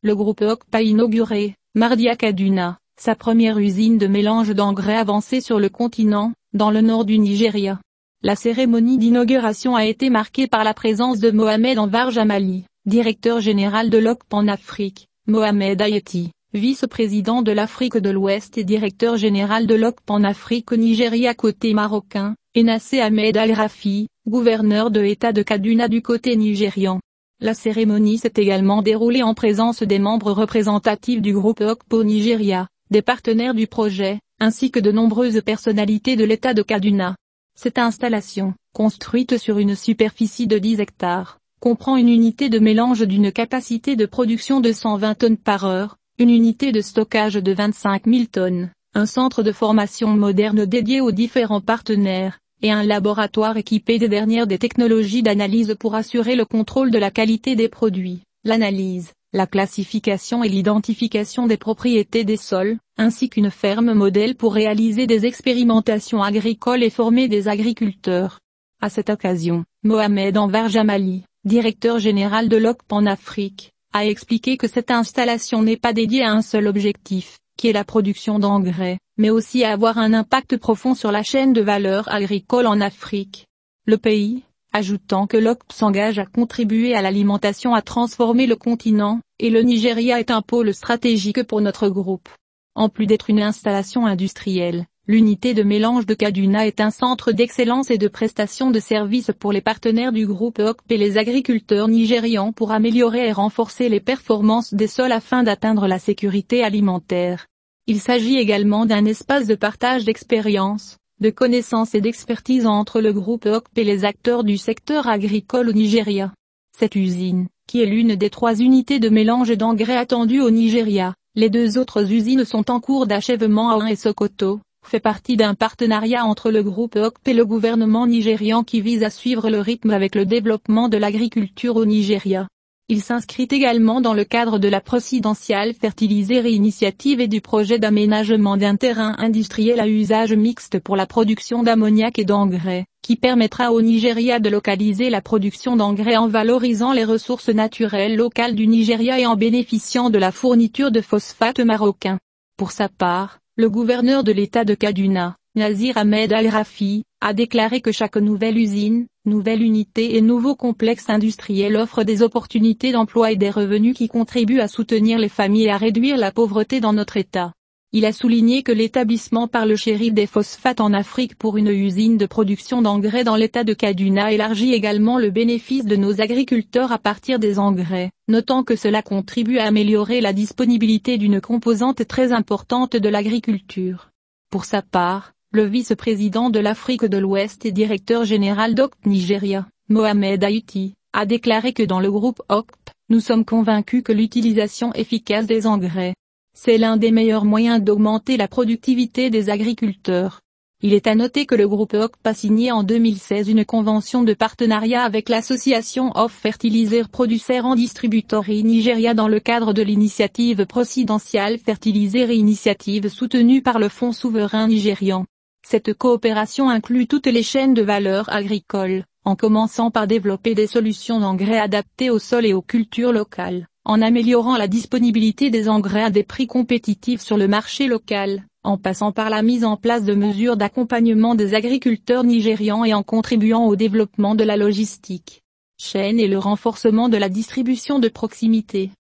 le groupe OCP a inauguré, mardi à Kaduna, sa première usine de mélange d'engrais avancé sur le continent, dans le nord du Nigeria. La cérémonie d'inauguration a été marquée par la présence de Mohamed Anvar Jamali, directeur général de l'OCP en Afrique, Mohamed Ayeti, vice-président de l'Afrique de l'Ouest et directeur général de l'OCP en Afrique au Nigeria côté marocain, et Nassé Ahmed Al-Rafi, gouverneur de l'État de Kaduna du côté nigérian. La cérémonie s'est également déroulée en présence des membres représentatifs du groupe OCP au Nigeria, des partenaires du projet, ainsi que de nombreuses personnalités de l'État de Kaduna. Cette installation, construite sur une superficie de 10 hectares, comprend une unité de mélange d'une capacité de production de 120 tonnes par heure, une unité de stockage de 25 000 tonnes, un centre de formation moderne dédié aux différents partenaires, et un laboratoire équipé des dernières des technologies d'analyse pour assurer le contrôle de la qualité des produits, l'analyse, la classification et l'identification des propriétés des sols, ainsi qu'une ferme modèle pour réaliser des expérimentations agricoles et former des agriculteurs. À cette occasion, Mohamed Anvar Jamali, directeur général de l'OCP en Afrique, a expliqué que cette installation n'est pas dédiée à un seul objectif, qui est la production d'engrais, mais aussi à avoir un impact profond sur la chaîne de valeur agricole en Afrique. Le pays, ajoutant que l'OCP s'engage à contribuer à l'alimentation à transformer le continent, et le Nigeria est un pôle stratégique pour notre groupe. En plus d'être une installation industrielle, l'unité de mélange de Kaduna est un centre d'excellence et de prestation de services pour les partenaires du groupe OCP et les agriculteurs nigérians pour améliorer et renforcer les performances des sols afin d'atteindre la sécurité alimentaire. Il s'agit également d'un espace de partage d'expériences, de connaissances et d'expertise entre le groupe OCP et les acteurs du secteur agricole au Nigeria. Cette usine, qui est l'une des 3 unités de mélange d'engrais attendues au Nigeria, les 2 autres usines sont en cours d'achèvement à Ain et Sokoto, fait partie d'un partenariat entre le groupe OCP et le gouvernement nigérian qui vise à suivre le rythme avec le développement de l'agriculture au Nigeria. Il s'inscrit également dans le cadre de la Presidential Fertilizer Initiative et du projet d'aménagement d'un terrain industriel à usage mixte pour la production d'ammoniac et d'engrais, qui permettra au Nigeria de localiser la production d'engrais en valorisant les ressources naturelles locales du Nigeria et en bénéficiant de la fourniture de phosphate marocain. Pour sa part, le gouverneur de l'État de Kaduna, Nasir Ahmed Al-Rafi, a déclaré que chaque nouvelle usine, nouvelle unité et nouveau complexe industriel offre des opportunités d'emploi et des revenus qui contribuent à soutenir les familles et à réduire la pauvreté dans notre État. Il a souligné que l'établissement par le shérif des phosphates en Afrique pour une usine de production d'engrais dans l'État de Kaduna élargit également le bénéfice de nos agriculteurs à partir des engrais, notant que cela contribue à améliorer la disponibilité d'une composante très importante de l'agriculture. Pour sa part, le vice-président de l'Afrique de l'Ouest et directeur général d'OCP Nigeria, Mohamed Ayeti, a déclaré que dans le groupe OCP, nous sommes convaincus que l'utilisation efficace des engrais, c'est l'un des meilleurs moyens d'augmenter la productivité des agriculteurs. Il est à noter que le groupe OCP a signé en 2016 une convention de partenariat avec l'association of Fertilizer Producers and Distributors Nigeria dans le cadre de l'initiative Presidential Fertilizer Initiative soutenue par le Fonds souverain nigérian. Cette coopération inclut toutes les chaînes de valeur agricole, en commençant par développer des solutions d'engrais adaptées au sol et aux cultures locales, en améliorant la disponibilité des engrais à des prix compétitifs sur le marché local, en passant par la mise en place de mesures d'accompagnement des agriculteurs nigérians et en contribuant au développement de la logistique, chaîne et le renforcement de la distribution de proximité.